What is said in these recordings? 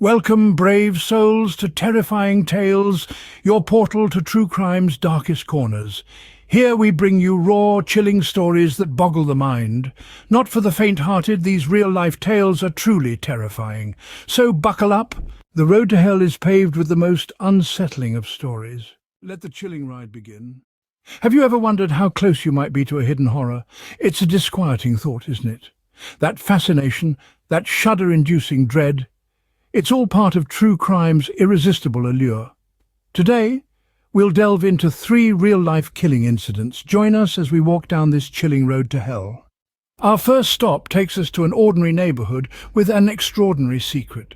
Welcome, brave souls, to Terrifying Tales, your portal to true crime's darkest corners. Here we bring you raw, chilling stories that boggle the mind. Not for the faint-hearted, these real-life tales are truly terrifying. So buckle up. The road to hell is paved with the most unsettling of stories. Let the chilling ride begin. Have you ever wondered how close you might be to a hidden horror? It's a disquieting thought, isn't it? That fascination, that shudder-inducing dread, it's all part of true crime's irresistible allure. Today, we'll delve into 3 real-life killing incidents. Join us as we walk down this chilling road to hell. Our first stop takes us to an ordinary neighborhood with an extraordinary secret.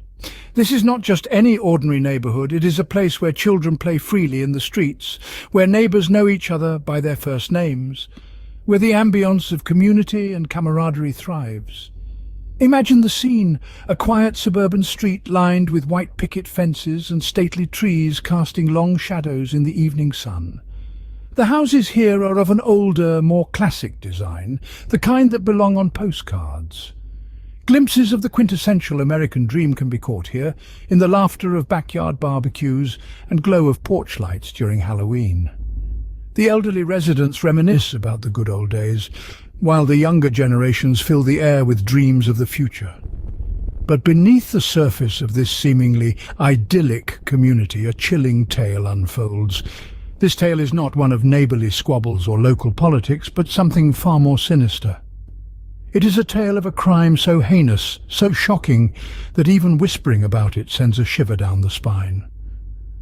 This is not just any ordinary neighborhood, it is a place where children play freely in the streets, where neighbors know each other by their first names, where the ambience of community and camaraderie thrives. Imagine the scene, a quiet suburban street lined with white picket fences and stately trees casting long shadows in the evening sun. The houses here are of an older, more classic design, the kind that belong on postcards. Glimpses of the quintessential American dream can be caught here, in the laughter of backyard barbecues and glow of porch lights during Halloween. The elderly residents reminisce about the good old days, while the younger generations fill the air with dreams of the future. But beneath the surface of this seemingly idyllic community, a chilling tale unfolds. This tale is not one of neighborly squabbles or local politics, but something far more sinister. It is a tale of a crime so heinous, so shocking, that even whispering about it sends a shiver down the spine.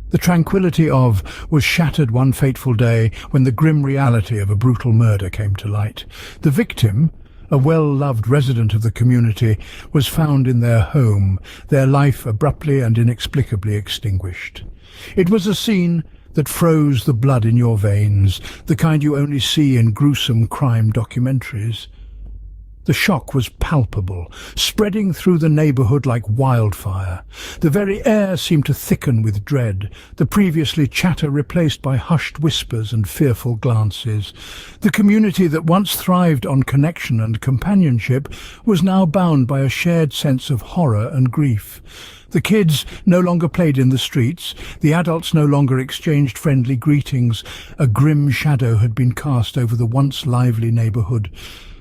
The tranquility was shattered one fateful day when the grim reality of a brutal murder came to light. The victim, a well-loved resident of the community, was found in their home, their life abruptly and inexplicably extinguished. It was a scene that froze the blood in your veins, the kind you only see in gruesome crime documentaries. The shock was palpable, spreading through the neighborhood like wildfire. The very air seemed to thicken with dread, the previously chatter replaced by hushed whispers and fearful glances. The community that once thrived on connection and companionship was now bound by a shared sense of horror and grief. The kids no longer played in the streets, the adults no longer exchanged friendly greetings. A grim shadow had been cast over the once lively neighborhood.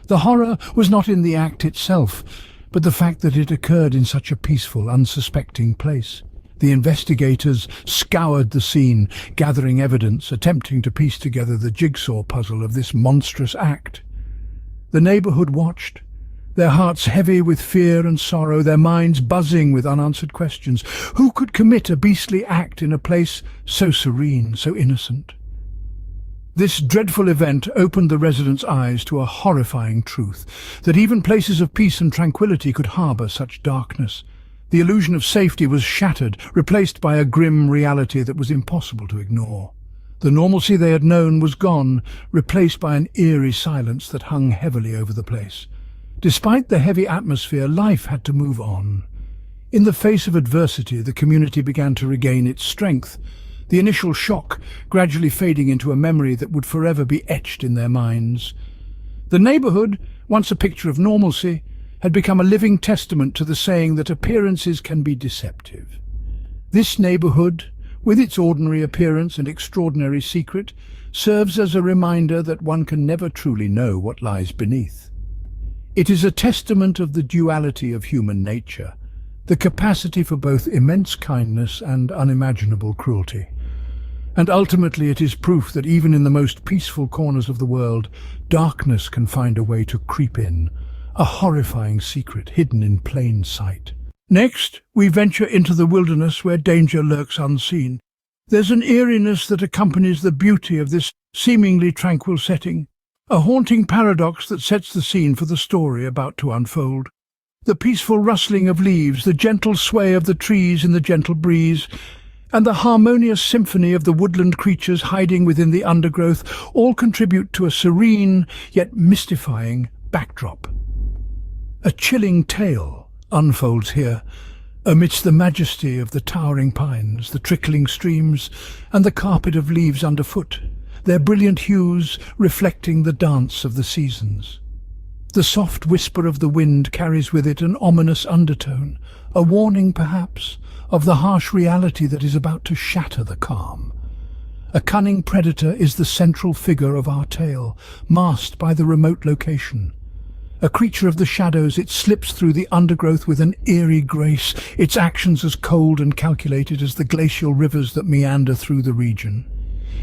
The horror was not in the act itself, but the fact that it occurred in such a peaceful, unsuspecting place. The investigators scoured the scene, gathering evidence, attempting to piece together the jigsaw puzzle of this monstrous act. The neighborhood watched, their hearts heavy with fear and sorrow, their minds buzzing with unanswered questions. Who could commit a beastly act in a place so serene, so innocent? This dreadful event opened the residents' eyes to a horrifying truth, that even places of peace and tranquility could harbour such darkness. The illusion of safety was shattered, replaced by a grim reality that was impossible to ignore. The normalcy they had known was gone, replaced by an eerie silence that hung heavily over the place. Despite the heavy atmosphere, life had to move on. In the face of adversity, the community began to regain its strength, the initial shock gradually fading into a memory that would forever be etched in their minds. The neighborhood, once a picture of normalcy, had become a living testament to the saying that appearances can be deceptive. This neighborhood, with its ordinary appearance and extraordinary secret, serves as a reminder that one can never truly know what lies beneath. It is a testament of the duality of human nature, the capacity for both immense kindness and unimaginable cruelty. And ultimately it is proof that even in the most peaceful corners of the world, darkness can find a way to creep in, a horrifying secret hidden in plain sight. Next, we venture into the wilderness where danger lurks unseen. There's an eeriness that accompanies the beauty of this seemingly tranquil setting, a haunting paradox that sets the scene for the story about to unfold. The peaceful rustling of leaves, the gentle sway of the trees in the gentle breeze, and the harmonious symphony of the woodland creatures hiding within the undergrowth all contribute to a serene yet mystifying backdrop. A chilling tale unfolds here, amidst the majesty of the towering pines, the trickling streams, and the carpet of leaves underfoot, their brilliant hues reflecting the dance of the seasons. The soft whisper of the wind carries with it an ominous undertone, a warning perhaps, of the harsh reality that is about to shatter the calm. A cunning predator is the central figure of our tale, masked by the remote location. A creature of the shadows, it slips through the undergrowth with an eerie grace, its actions as cold and calculated as the glacial rivers that meander through the region.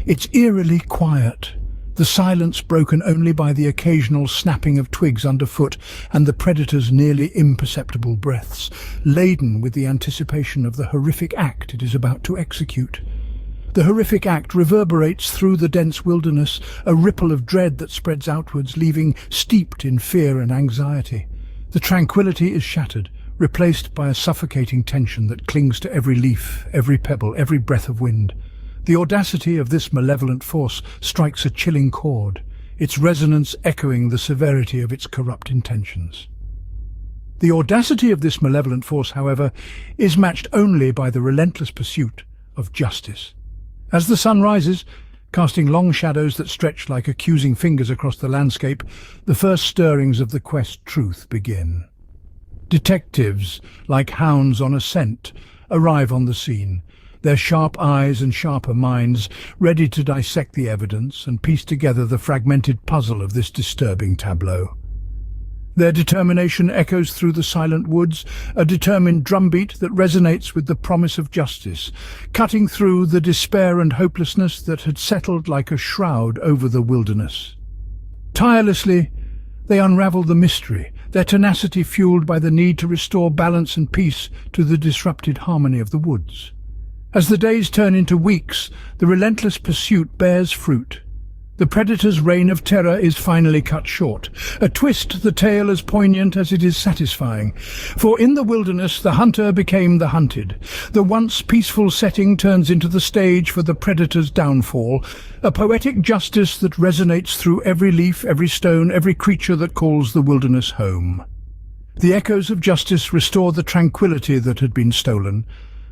It's eerily quiet, the silence broken only by the occasional snapping of twigs underfoot and the predator's nearly imperceptible breaths, laden with the anticipation of the horrific act it is about to execute. The horrific act reverberates through the dense wilderness, a ripple of dread that spreads outwards, leaving steeped in fear and anxiety. The tranquility is shattered, replaced by a suffocating tension that clings to every leaf, every pebble, every breath of wind. The audacity of this malevolent force strikes a chilling chord, its resonance echoing the severity of its corrupt intentions. The audacity of this malevolent force, however, is matched only by the relentless pursuit of justice. As the sun rises, casting long shadows that stretch like accusing fingers across the landscape, the first stirrings of the quest truth begin. Detectives, like hounds on a scent, arrive on the scene, their sharp eyes and sharper minds ready to dissect the evidence and piece together the fragmented puzzle of this disturbing tableau. Their determination echoes through the silent woods, a determined drumbeat that resonates with the promise of justice, cutting through the despair and hopelessness that had settled like a shroud over the wilderness. Tirelessly, they unravel the mystery, their tenacity fueled by the need to restore balance and peace to the disrupted harmony of the woods. As the days turn into weeks, the relentless pursuit bears fruit. The predator's reign of terror is finally cut short, a twist the tale as poignant as it is satisfying. For in the wilderness the hunter became the hunted. The once peaceful setting turns into the stage for the predator's downfall, a poetic justice that resonates through every leaf, every stone, every creature that calls the wilderness home. The echoes of justice restore the tranquility that had been stolen,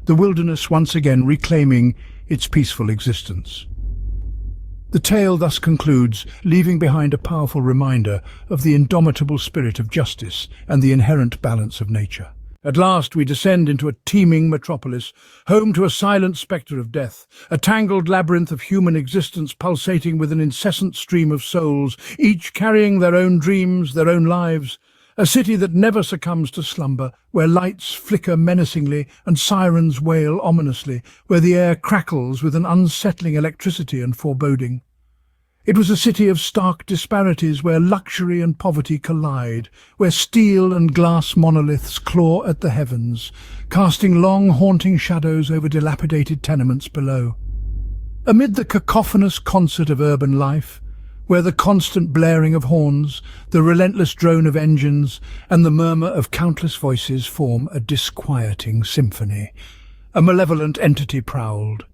the wilderness once again reclaiming its peaceful existence. The tale thus concludes, leaving behind a powerful reminder of the indomitable spirit of justice and the inherent balance of nature. At last we descend into a teeming metropolis, home to a silent spectre of death, a tangled labyrinth of human existence pulsating with an incessant stream of souls, each carrying their own dreams, their own lives. A city that never succumbs to slumber, where lights flicker menacingly and sirens wail ominously, where the air crackles with an unsettling electricity and foreboding. It was a city of stark disparities, where luxury and poverty collide, where steel and glass monoliths claw at the heavens, casting long haunting shadows over dilapidated tenements below. Amid the cacophonous concert of urban life, where the constant blaring of horns, the relentless drone of engines, and the murmur of countless voices form a disquieting symphony, a malevolent entity prowled.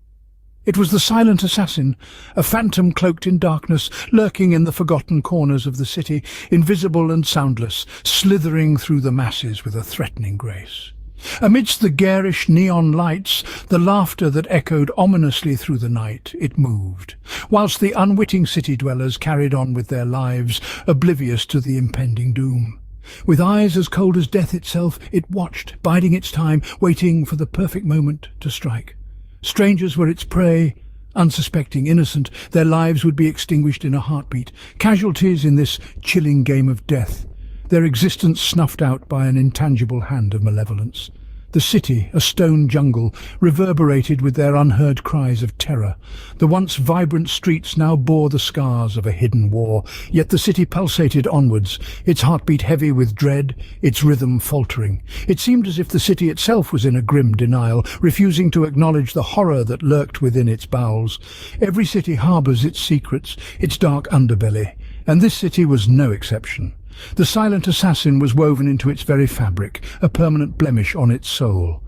It was the silent assassin, a phantom cloaked in darkness, lurking in the forgotten corners of the city, invisible and soundless, slithering through the masses with a threatening grace. Amidst the garish neon lights, the laughter that echoed ominously through the night, it moved, whilst the unwitting city-dwellers carried on with their lives, oblivious to the impending doom. With eyes as cold as death itself, it watched, biding its time, waiting for the perfect moment to strike. Strangers were its prey, unsuspecting, innocent. Their lives would be extinguished in a heartbeat, casualties in this chilling game of death, their existence snuffed out by an intangible hand of malevolence. The city, a stone jungle, reverberated with their unheard cries of terror. The once vibrant streets now bore the scars of a hidden war, yet the city pulsated onwards, its heartbeat heavy with dread, its rhythm faltering. It seemed as if the city itself was in a grim denial, refusing to acknowledge the horror that lurked within its bowels. Every city harbours its secrets, its dark underbelly, and this city was no exception. The silent assassin was woven into its very fabric, a permanent blemish on its soul.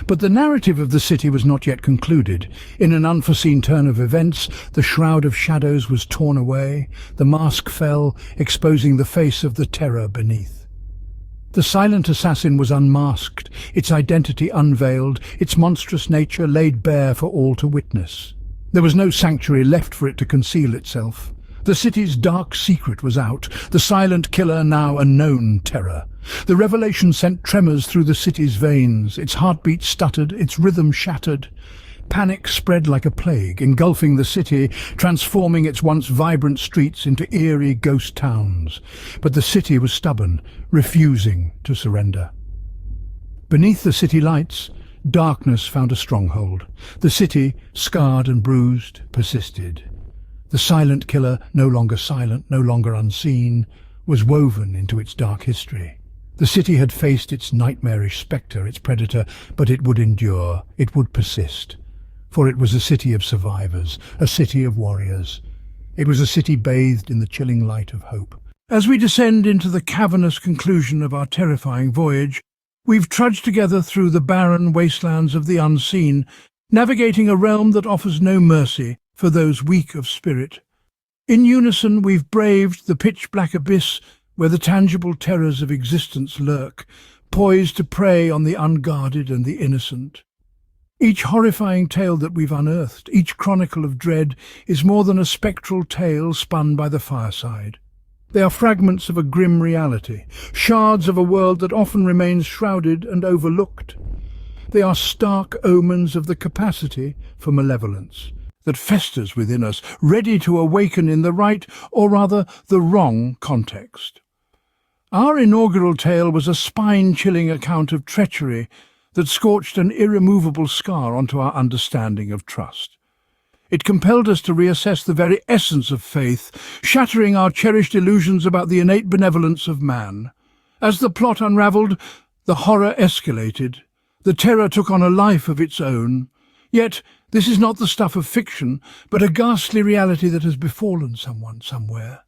But the narrative of the city was not yet concluded. In an unforeseen turn of events, the shroud of shadows was torn away, the mask fell, exposing the face of the terror beneath. The silent assassin was unmasked, its identity unveiled, its monstrous nature laid bare for all to witness. There was no sanctuary left for it to conceal itself. The city's dark secret was out, the silent killer now a known terror. The revelation sent tremors through the city's veins. Its heartbeat stuttered, its rhythm shattered. Panic spread like a plague, engulfing the city, transforming its once vibrant streets into eerie ghost towns. But the city was stubborn, refusing to surrender. Beneath the city lights, darkness found a stronghold. The city, scarred and bruised, persisted. The silent killer, no longer silent, no longer unseen, was woven into its dark history. The city had faced its nightmarish spectre, its predator, but it would endure, it would persist. For it was a city of survivors, a city of warriors. It was a city bathed in the chilling light of hope. As we descend into the cavernous conclusion of our terrifying voyage, we've trudged together through the barren wastelands of the unseen, navigating a realm that offers no mercy for those weak of spirit. In unison, we've braved the pitch-black abyss where the tangible terrors of existence lurk, poised to prey on the unguarded and the innocent. Each horrifying tale that we've unearthed, each chronicle of dread, is more than a spectral tale spun by the fireside. They are fragments of a grim reality, shards of a world that often remains shrouded and overlooked. They are stark omens of the capacity for malevolence that festers within us, ready to awaken in the right, or rather the wrong, context. Our inaugural tale was a spine-chilling account of treachery that scorched an irremovable scar onto our understanding of trust. It compelled us to reassess the very essence of faith, shattering our cherished illusions about the innate benevolence of man. As the plot unravelled, the horror escalated. The terror took on a life of its own. Yet, this is not the stuff of fiction, but a ghastly reality that has befallen someone somewhere.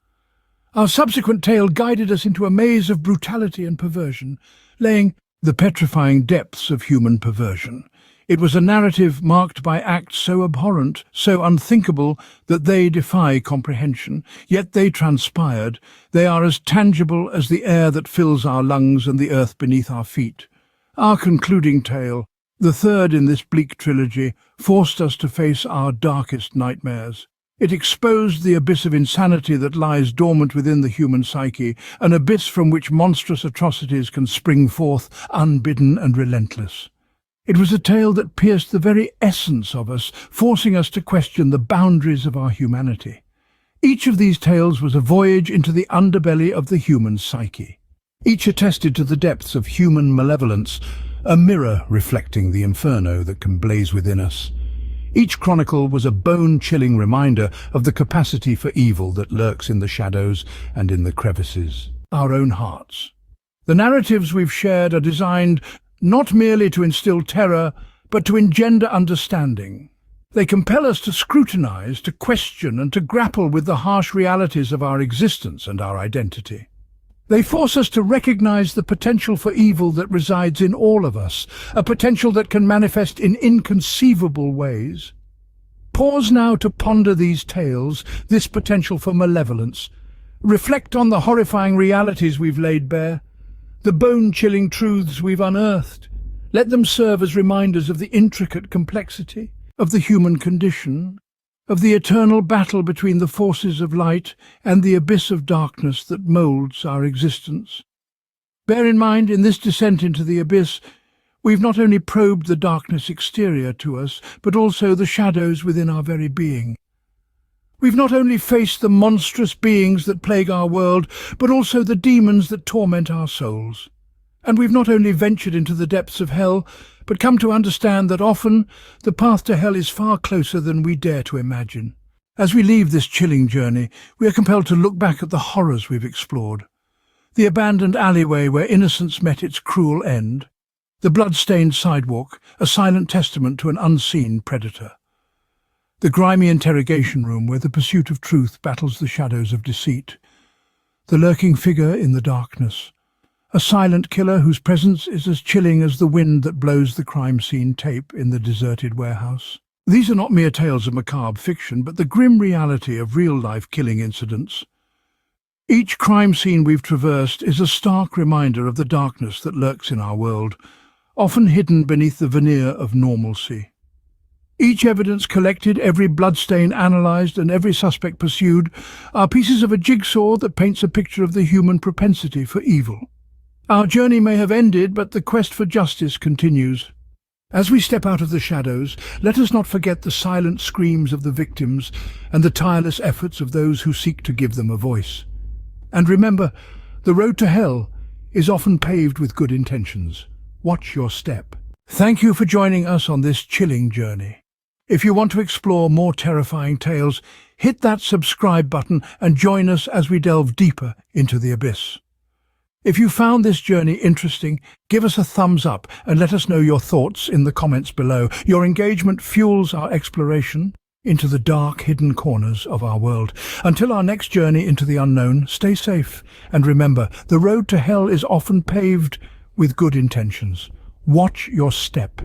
Our subsequent tale guided us into a maze of brutality and perversion, laying the petrifying depths of human perversion. It was a narrative marked by acts so abhorrent, so unthinkable, that they defy comprehension. Yet they transpired. They are as tangible as the air that fills our lungs and the earth beneath our feet. Our concluding tale, the third in this bleak trilogy, forced us to face our darkest nightmares. It exposed the abyss of insanity that lies dormant within the human psyche, an abyss from which monstrous atrocities can spring forth, unbidden and relentless. It was a tale that pierced the very essence of us, forcing us to question the boundaries of our humanity. Each of these tales was a voyage into the underbelly of the human psyche. Each attested to the depths of human malevolence, a mirror reflecting the inferno that can blaze within us. Each chronicle was a bone-chilling reminder of the capacity for evil that lurks in the shadows and in the crevices, our own hearts. The narratives we've shared are designed not merely to instill terror, but to engender understanding. They compel us to scrutinize, to question, and to grapple with the harsh realities of our existence and our identity. They force us to recognize the potential for evil that resides in all of us, a potential that can manifest in inconceivable ways. Pause now to ponder these tales, this potential for malevolence. Reflect on the horrifying realities we've laid bare, the bone-chilling truths we've unearthed. Let them serve as reminders of the intricate complexity of the human condition, of the eternal battle between the forces of light and the abyss of darkness that moulds our existence. Bear in mind, in this descent into the abyss, we've not only probed the darkness exterior to us, but also the shadows within our very being. We've not only faced the monstrous beings that plague our world, but also the demons that torment our souls. And we've not only ventured into the depths of hell, but come to understand that often the path to hell is far closer than we dare to imagine. As we leave this chilling journey, we are compelled to look back at the horrors we've explored. The abandoned alleyway where innocence met its cruel end. The blood-stained sidewalk, a silent testament to an unseen predator. The grimy interrogation room where the pursuit of truth battles the shadows of deceit. The lurking figure in the darkness. A silent killer whose presence is as chilling as the wind that blows the crime scene tape in the deserted warehouse. These are not mere tales of macabre fiction, but the grim reality of real-life killing incidents. Each crime scene we've traversed is a stark reminder of the darkness that lurks in our world, often hidden beneath the veneer of normalcy. Each evidence collected, every bloodstain analysed, and every suspect pursued are pieces of a jigsaw that paints a picture of the human propensity for evil. Our journey may have ended, but the quest for justice continues. As we step out of the shadows, let us not forget the silent screams of the victims and the tireless efforts of those who seek to give them a voice. And remember, the road to hell is often paved with good intentions. Watch your step. Thank you for joining us on this chilling journey. If you want to explore more terrifying tales, hit that subscribe button and join us as we delve deeper into the abyss. If you found this journey interesting, give us a thumbs up and let us know your thoughts in the comments below. Your engagement fuels our exploration into the dark, hidden corners of our world. Until our next journey into the unknown, stay safe. And remember, the road to hell is often paved with good intentions. Watch your step.